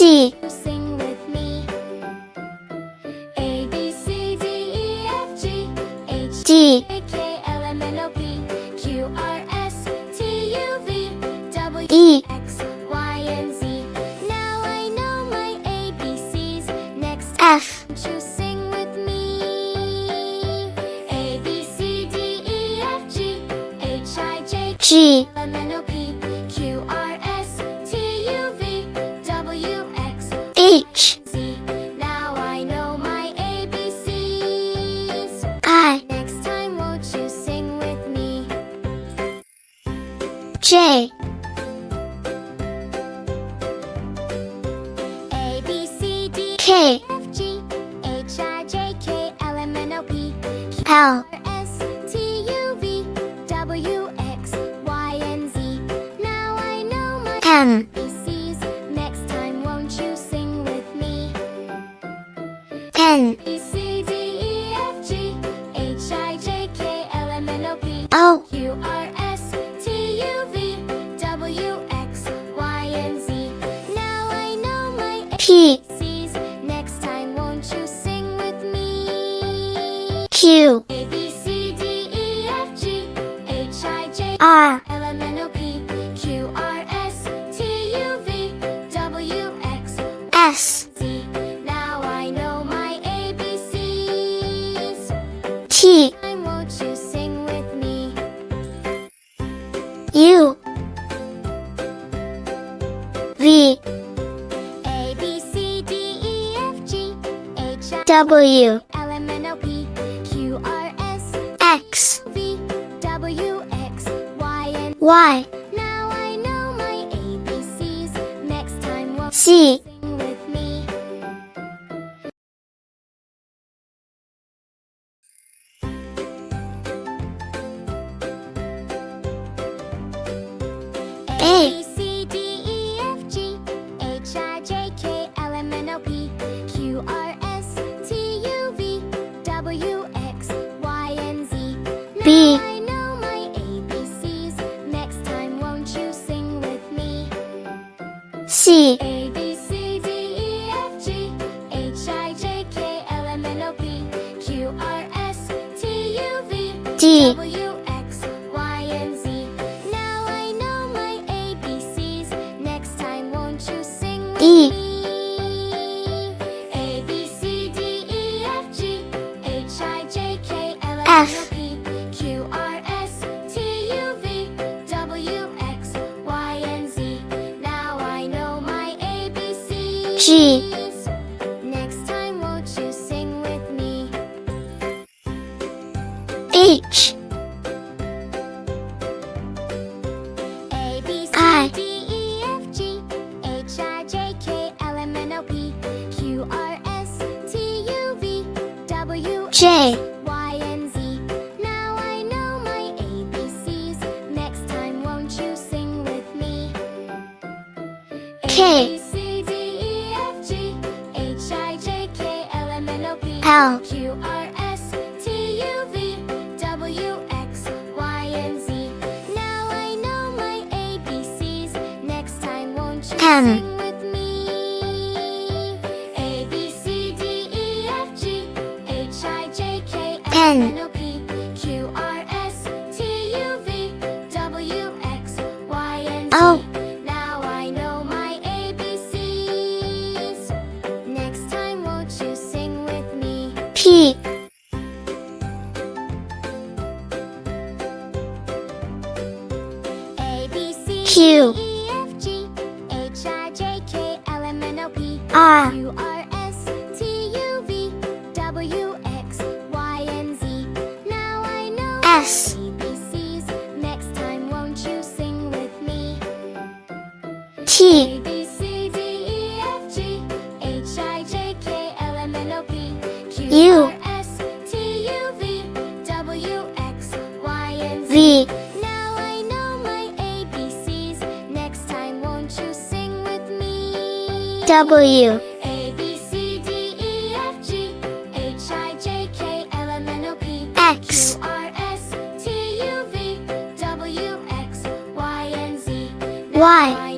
C. Sing with me. A, B, C, D, E, F, G, H, D. I, K, L, M, N, O, P, Q, R, S, T, U, V, W, E. X, Y, and Z. Now I know my ABCs. Next, F. won't you sing with me? A, B, C, D, E, F, G, H, I, J, K, G. L, M, N, O, P, Q, R, S, T, U, V, W, X, H. Z. Now I know my ABCs. I. Next time, won't you sing with me? J. A, B, C, D, K. F, G, H, I, J, K, L, M, N, O, P, Q, L. R, S, T, U, V, W, X, Y, and Z. Now I know my M. ABCs. Next time, won't you sing with me? N. B, C, D, E, F, G, H, I, J, K, L, M, N, O, P, O. Q, R, S, T, U, V, W, X, Y, and Z. Now I know my P. ABCs. Next time, won't you sing with me? Q. A, B, C, D, E, F, G, H, I, J, R. L, M, N, O, P, Q, R, S, T, U, V, W, X, S. Z. Now I know my ABCs. T. Time, won't you sing with me? U. V. A, B, C, D, E, F, G, H, I, W. L, M, N, O, P, Q, R, S, X. V, W, X, Y, and Y. now I know my ABCs. Next time, won't C. you sing with me? A. B, C, D, E, F, G, H, I, J, K, L, M, N, O, P, Q, R, S, T, U, V, W, X, Y, and Z. Now B. I know my ABCs. Next time, won't you sing with me? C. A, B, C, D, E, F, G, H, I, J, K, L, M, N, O, P, Q, R, S, T, U, V, D. W, X, Y, and Z. Now I know my ABCs. Next time, won't you sing with E. me? A, B, C, D, E, F, G, H, I, J, K, L, M, N, O, F. P, Q, R, S, T, U, V, W, X, Y, and Z. Now I know my ABCs. G. Next time, won't you sing with me? H. A, B, C, I. D, E, F, G, H, I, J, K, L, M, N, O, P, Q, R, S, T, U, V, W, J. Y, and Z. Now I know my ABCs. Next time, won't you sing with me? K. A, B, C, D, E, F, G, H, I, J, K, L, M, N, O, P, L. Q, R, S, T, U, V, W, X, Y, and Z. Now I know my ABCs. Next time, won't you M. sing with me? A, B, C, D, E, F, G, H, I, J, K, L, M, N, O, P, Q, R, S, T, U, V, W, X, Y, and Z. O. Now I know my ABCs. Next time, won't you sing with me? P. A, B, C, Q. D, E, F, G, H, I, J, K, L, M, N, O, P, R. Q, R, S, T, U, V, W, X, Y, and Z. Now I know S. my ABCs. Next time, won't you sing with me? T. A, B, C, D, E, F, G, H, I, J, K, L, M, N, O, P, Q, U. R, S, T, U, V, W, X, Y, and Z. V. Now I know my ABCs. Next time, won't you sing with me? W. A, B, C, D, E, F, G, H, I, J, K, L, M, N, O, P, X. Q, R, S, T, U, V, W, X, Y, and Z. Now Y. I